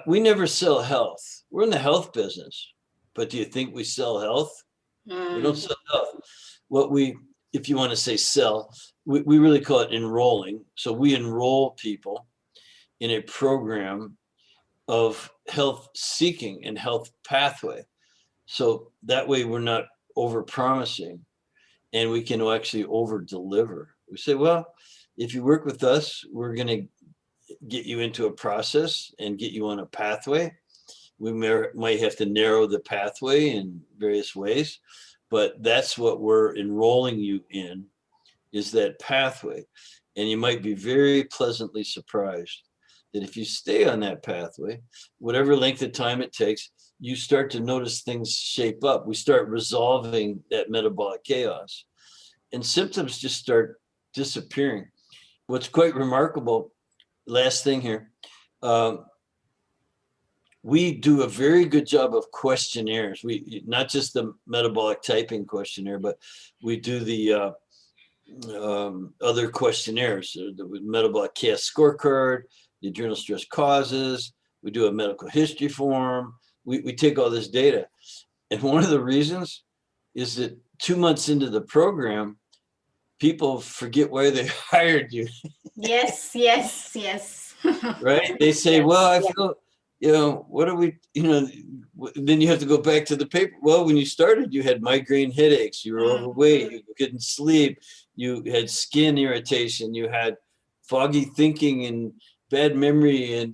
we never sell health. We're in the health business, but do you think we sell health? We don't sell health. If you want to say sell, we really call it enrolling. So we enroll people in a program of health seeking and health pathway. So that way we're not over promising and we can actually over deliver. We say, well, if you work with us, we're going to get you into a process and get you on a pathway. We might have to narrow the pathway in various ways, but that's what we're enrolling you in, is that pathway. And you might be very pleasantly surprised that if you stay on that pathway, whatever length of time it takes, you start to notice things shape up. We start resolving that metabolic chaos, and symptoms just start disappearing. What's quite remarkable, last thing here, we do a very good job of questionnaires. We not just the metabolic typing questionnaire, but we do the other questionnaires, the metabolic chaos scorecard, the adrenal stress causes. We do a medical history form. We take all this data. And one of the reasons is that 2 months into the program, people forget why they hired you. Yes, yes, yes. Right? They say, Yes, well, I yeah. feel, what are we, then you have to go back to the paper. Well, when you started, you had migraine headaches, you were overweight, you couldn't sleep, you had skin irritation, you had foggy thinking and bad memory. And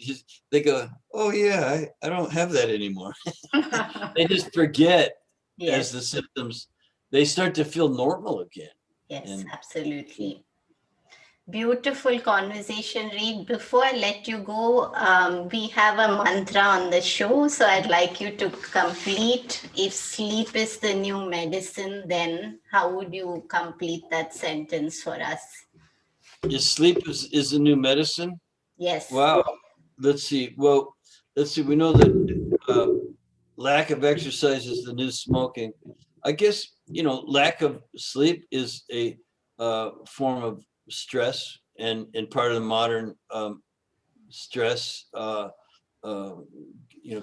they go, oh yeah, I don't have that anymore. They just forget as Yes, the symptoms, they start to feel normal again. yes, And absolutely. Beautiful conversation, Reed. Before I let you go, we have a mantra on the show, so I'd like you to complete. If sleep is the new medicine, then how would you complete that sentence for us? is sleep is the new medicine? Yes. Wow. Let's see. Well, let's see. We know that lack of exercise is the new smoking. I guess, lack of sleep is a form of stress and part of the modern stress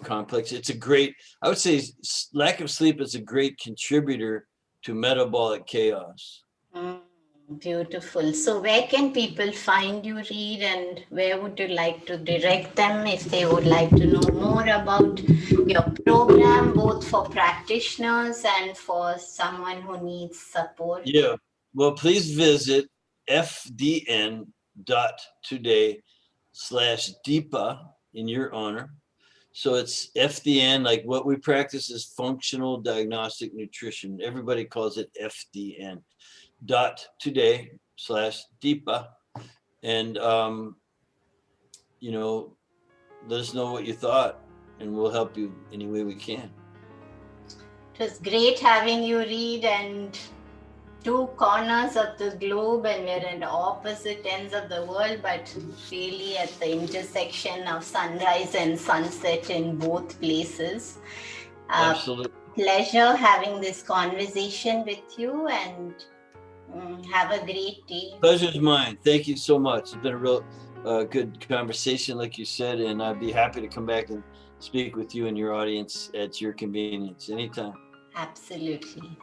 complex. It's a great, I would say lack of sleep is a great contributor to metabolic chaos. Beautiful. So where can people find you, Reed, and where would you like to direct them if they would like to know more about your program, both for practitioners and for someone who needs support? Yeah. Well, please visit fdn.today/Deepa in your honor. So it's FDN, like what we practice is functional diagnostic nutrition. Everybody calls it FDN. .today/Deepa. And, let us know what you thought, and we'll help you any way we can. It was great having you, Reed, and two corners of the globe, and we're in the opposite ends of the world, but really at the intersection of sunrise and sunset in both places. Absolutely. Pleasure having this conversation with you, and have a great day. Pleasure's mine. Thank you so much. It's been a real good conversation, like you said, and I'd be happy to come back and speak with you and your audience at your convenience anytime. Absolutely.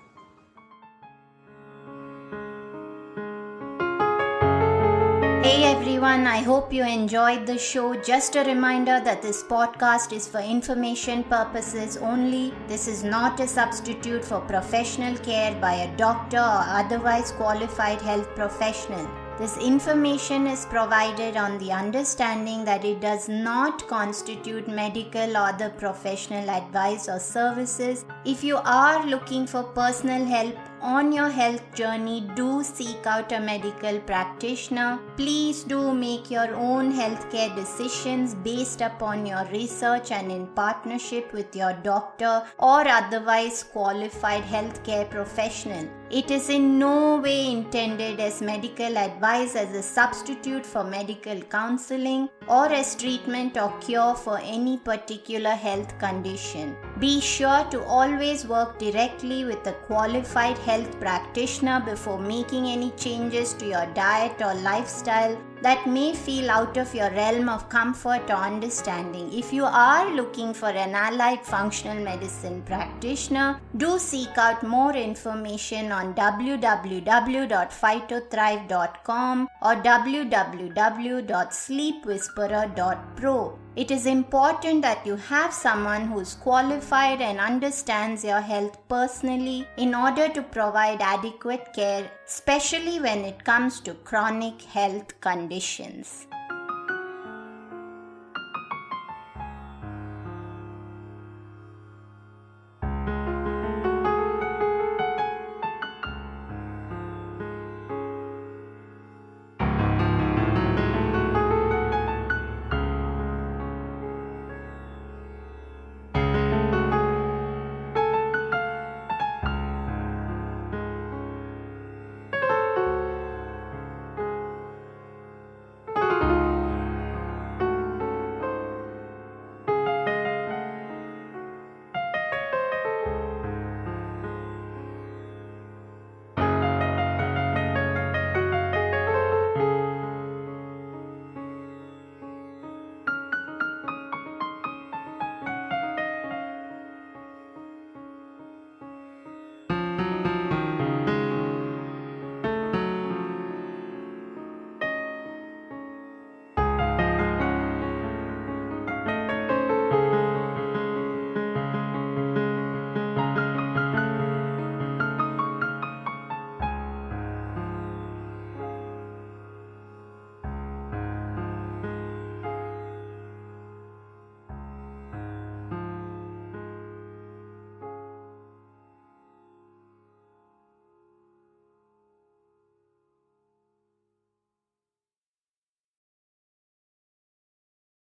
Hey everyone, I hope you enjoyed the show. Just a reminder that this podcast is for information purposes only. This is not a substitute for professional care by a doctor or otherwise qualified health professional. This information is provided on the understanding that it does not constitute medical or other professional advice or services. If you are looking for personal help on your health journey, do seek out a medical practitioner. Please do make your own healthcare decisions based upon your research and in partnership with your doctor or otherwise qualified healthcare professional. It is in no way intended as medical advice, as a substitute for medical counseling, or as treatment or cure for any particular health condition. Be sure to always work directly with a qualified health practitioner before making any changes to your diet or lifestyle that may feel out of your realm of comfort or understanding. If you are looking for an allied functional medicine practitioner, do seek out more information on www.phytothrive.com or www.sleepwhisperer.pro. It is important that you have someone who is qualified and understands your health personally in order to provide adequate care, especially when it comes to chronic health conditions.